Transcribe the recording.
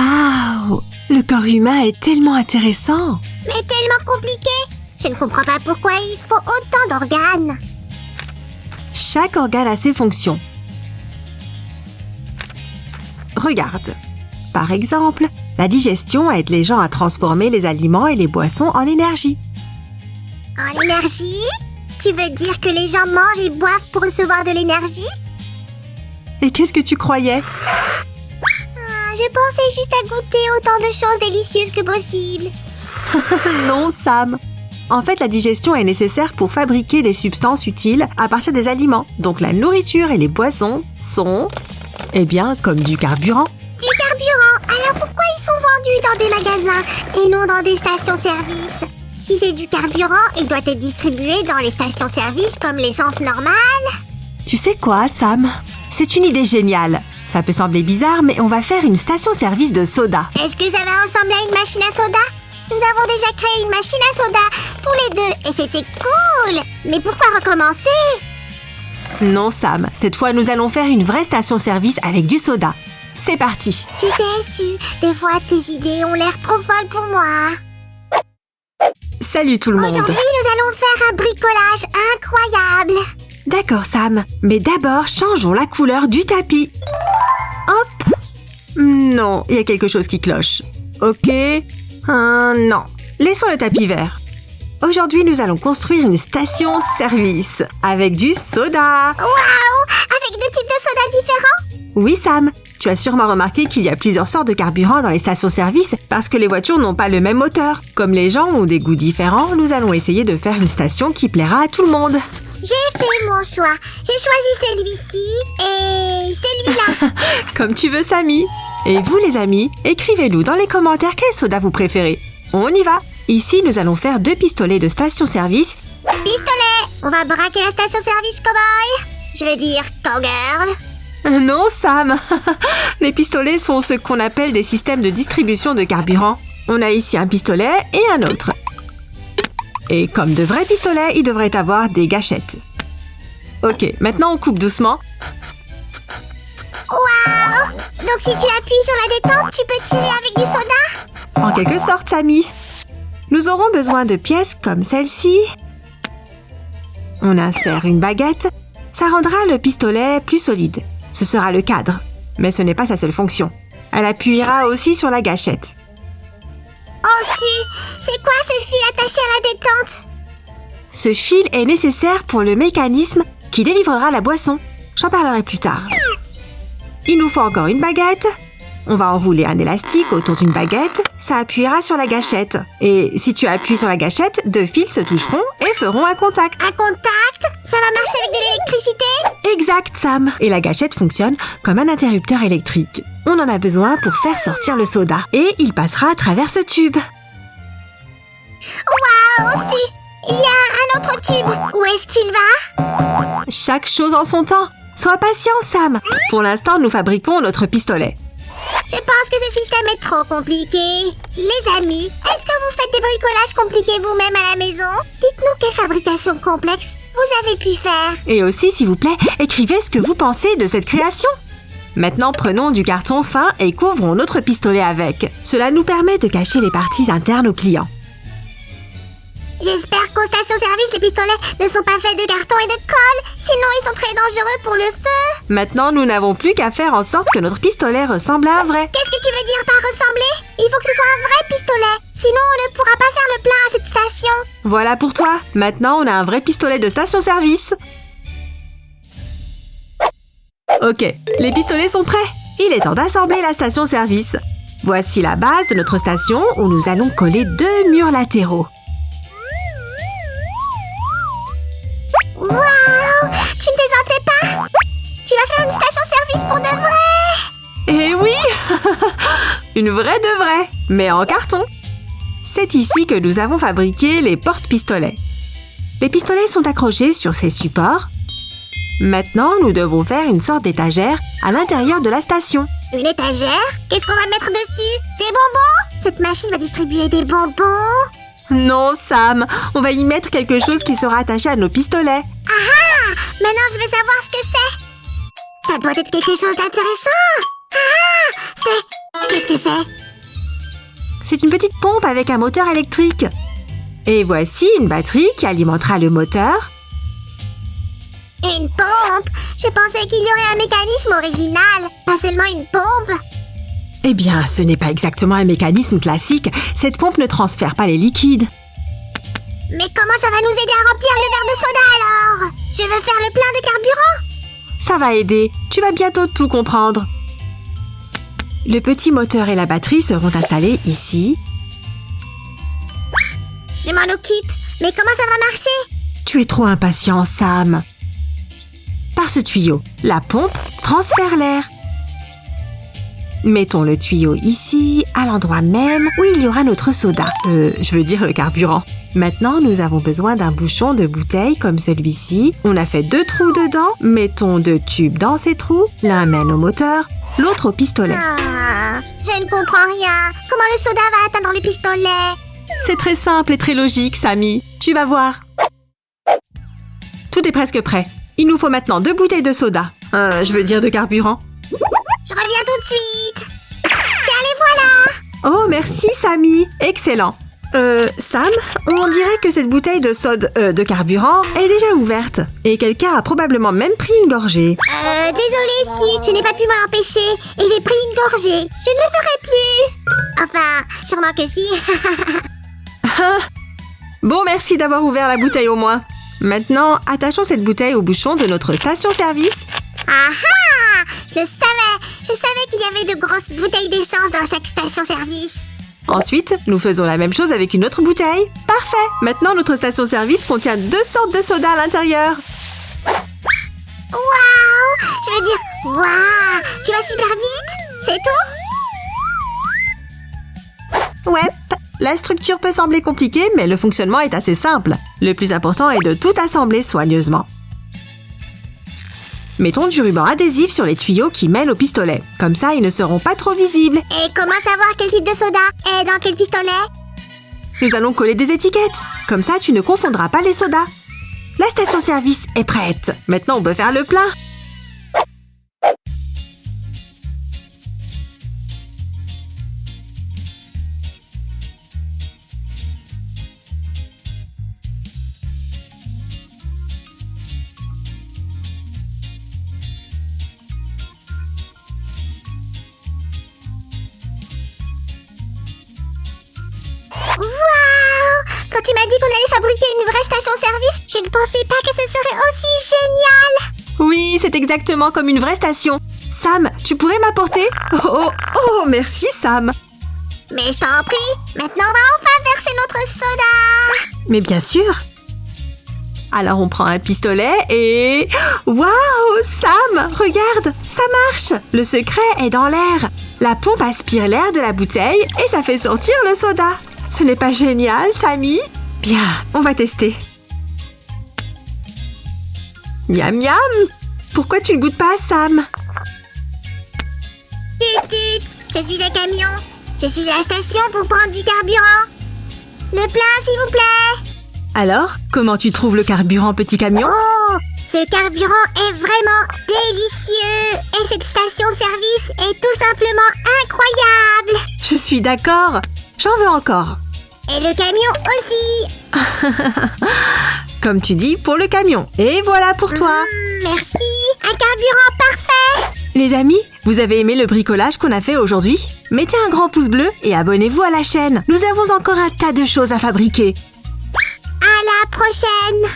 Waouh! Le corps humain est tellement intéressant. Mais tellement compliqué. Je ne comprends pas pourquoi il faut autant d'organes. Chaque organe a ses fonctions. Regarde. Par exemple, la digestion aide les gens à transformer les aliments et les boissons en énergie. En énergie? Tu veux dire que les gens mangent et boivent pour recevoir de l'énergie? Et qu'est-ce que tu croyais? Je pensais juste à goûter autant de choses délicieuses que possible. Non, Sam. En fait, la digestion est nécessaire pour fabriquer des substances utiles à partir des aliments. Donc la nourriture et les boissons sont, comme du carburant. Du carburant? Alors pourquoi ils sont vendus dans des magasins et non dans des stations-service? Si c'est du carburant, il doit être distribué dans les stations-service comme l'essence normale. Tu sais quoi, Sam? C'est une idée géniale. Ça peut sembler bizarre, mais on va faire une station-service de soda. Est-ce que ça va ressembler à une machine à soda? Nous avons déjà créé une machine à soda, tous les deux, et c'était cool! Mais pourquoi recommencer? Non, Sam. Cette fois, nous allons faire une vraie station-service avec du soda. C'est parti! Tu sais, des fois, tes idées ont l'air trop folles pour moi. Salut tout le monde! Aujourd'hui, nous allons faire un bricolage incroyable. D'accord, Sam. Mais d'abord, changeons la couleur du tapis. Hop! Non, il y a quelque chose qui cloche. Ok. Non. Laissons le tapis vert. Aujourd'hui, nous allons construire une station-service avec du soda. Waouh! Avec deux types de sodas différents? Oui, Sam. Tu as sûrement remarqué qu'il y a plusieurs sortes de carburant dans les stations-service parce que les voitures n'ont pas le même moteur. Comme les gens ont des goûts différents, nous allons essayer de faire une station qui plaira à tout le monde. J'ai fait mon choix. J'ai choisi celui-ci et celui-là. Comme tu veux, Samy. Et vous, les amis, écrivez-nous dans les commentaires quel soda vous préférez. On y va. Ici, nous allons faire 2 pistolets de station-service. Pistolet! On va braquer la station-service cowboy. Je veux dire cowgirl. Non, Sam. Les pistolets sont ce qu'on appelle des systèmes de distribution de carburant. On a ici un pistolet et un autre. Et comme de vrais pistolets, ils devraient avoir des gâchettes. Ok, maintenant on coupe doucement. Waouh! Donc si tu appuies sur la détente, tu peux tirer avec du soda? En quelque sorte, Samy. Nous aurons besoin de pièces comme celle-ci. On insère une baguette. Ça rendra le pistolet plus solide. Ce sera le cadre. Mais ce n'est pas sa seule fonction. Elle appuiera aussi sur la gâchette. Oh si! C'est quoi ce fil attaché à la détente? Ce fil est nécessaire pour le mécanisme qui délivrera la boisson. J'en parlerai plus tard. Il nous faut encore une baguette. On va enrouler un élastique autour d'une baguette. Ça appuiera sur la gâchette. Et si tu appuies sur la gâchette, 2 fils se toucheront et feront un contact. Un contact? Ça va marcher avec de l'électricité? Exact, Sam. Et la gâchette fonctionne comme un interrupteur électrique. On en a besoin pour faire sortir le soda. Et il passera à travers ce tube. Waouh, aussi! Il y a un autre tube. Où est-ce qu'il va? Chaque chose en son temps. Sois patient, Sam. Pour l'instant, nous fabriquons notre pistolet. Je pense que ce système est trop compliqué. Les amis, est-ce que vous faites des bricolages compliqués vous-même à la maison? Dites-nous quelle fabrication complexe vous avez pu faire. Et aussi, s'il vous plaît, écrivez ce que vous pensez de cette création. Maintenant, prenons du carton fin et couvrons notre pistolet avec. Cela nous permet de cacher les parties internes aux clients. J'espère qu'aux stations-service, les pistolets ne sont pas faits de carton et de colle. Sinon, ils sont très dangereux pour le feu. Maintenant, nous n'avons plus qu'à faire en sorte que notre pistolet ressemble à un vrai. Qu'est-ce que tu veux dire par ressembler? Il faut que ce soit un vrai pistolet. Sinon, on ne pourra pas faire le plein à cette station. Voilà pour toi. Maintenant, on a un vrai pistolet de station-service. Ok, les pistolets sont prêts. Il est temps d'assembler la station-service. Voici la base de notre station où nous allons coller 2 murs latéraux. Waouh! Tu ne plaisantais pas? Tu vas faire une station-service pour de vrai? Eh oui! Une vraie de vraie, mais en carton. C'est ici que nous avons fabriqué les porte-pistolets. Les pistolets sont accrochés sur ces supports. Maintenant, nous devons faire une sorte d'étagère à l'intérieur de la station. Une étagère? Qu'est-ce qu'on va mettre dessus? Des bonbons? Cette machine va distribuer des bonbons? Non, Sam, on va y mettre quelque chose qui sera attaché à nos pistolets. Ah! Maintenant, je veux savoir ce que c'est. Ça doit être quelque chose d'intéressant. Ah! C'est Qu'est-ce que c'est? C'est une petite pompe avec un moteur électrique. Et voici une batterie qui alimentera le moteur. Une pompe? Je pensais qu'il y aurait un mécanisme original, pas seulement une pompe. Eh bien, ce n'est pas exactement un mécanisme classique. Cette pompe ne transfère pas les liquides. Mais comment ça va nous aider à remplir le verre de soda alors? Je veux faire le plein de carburant. Ça va aider. Tu vas bientôt tout comprendre. Le petit moteur et la batterie seront installés ici. Je m'en occupe. Mais comment ça va marcher? Tu es trop impatient, Sam. Par ce tuyau, la pompe transfère l'air. Mettons le tuyau ici, à l'endroit même où il y aura notre soda. Je veux dire le carburant. Maintenant, nous avons besoin d'un bouchon de bouteille comme celui-ci. On a fait 2 trous dedans. Mettons 2 tubes dans ces trous. L'un mène au moteur, l'autre au pistolet. Je ne comprends rien. Comment le soda va atteindre le pistolet? C'est très simple et très logique, Sammy. Tu vas voir. Tout est presque prêt. Il nous faut maintenant 2 bouteilles de soda. Je veux dire de carburant. Je reviens tout de suite. Tiens, les voilà. Oh, merci, Sammy. Excellent. Sam, on dirait que cette bouteille de carburant est déjà ouverte. Et quelqu'un a probablement même pris une gorgée. Désolée, Sid, je n'ai pas pu m'en empêcher. Et j'ai pris une gorgée. Je ne le ferai plus. Enfin, sûrement que si. Bon, merci d'avoir ouvert la bouteille au moins. Maintenant, attachons cette bouteille au bouchon de notre station-service. Ah ah! Je savais qu'il y avait de grosses bouteilles d'essence dans chaque station-service. Ensuite, nous faisons la même chose avec une autre bouteille. Parfait! Maintenant, notre station-service contient 2 sortes de soda à l'intérieur. Waouh! Je veux dire, waouh! Tu vas super vite? C'est tout? Ouais, la structure peut sembler compliquée, mais le fonctionnement est assez simple. Le plus important est de tout assembler soigneusement. Mettons du ruban adhésif sur les tuyaux qui mènent au pistolet. Comme ça, ils ne seront pas trop visibles. Et comment savoir quel type de soda est dans quel pistolet? Nous allons coller des étiquettes. Comme ça, tu ne confondras pas les sodas. La station-service est prête. Maintenant, on peut faire le plein. Quand tu m'as dit qu'on allait fabriquer une vraie station-service, je ne pensais pas que ce serait aussi génial. Oui, c'est exactement comme une vraie station. Sam, tu pourrais m'apporter? Oh, merci, Sam. Mais je t'en prie, maintenant on va enfin verser notre soda. Mais bien sûr. Alors, on prend un pistolet et... Waouh, Sam, regarde, ça marche. Le secret est dans l'air. La pompe aspire l'air de la bouteille et ça fait sortir le soda. Ce n'est pas génial, Sammy? Bien, on va tester. Miam miam! Pourquoi tu ne goûtes pas, Sam? Tut tut, je suis un camion. Je suis à la station pour prendre du carburant. Le plein, s'il vous plaît. Alors, comment tu trouves le carburant, petit camion? Oh, ce carburant est vraiment délicieux. Et cette station-service est tout simplement incroyable. Je suis d'accord. J'en veux encore. Et le camion aussi. Comme tu dis, pour le camion. Et voilà pour toi. Merci. Un carburant parfait. Les amis, vous avez aimé le bricolage qu'on a fait aujourd'hui? Mettez un grand pouce bleu et abonnez-vous à la chaîne. Nous avons encore un tas de choses à fabriquer. À la prochaine.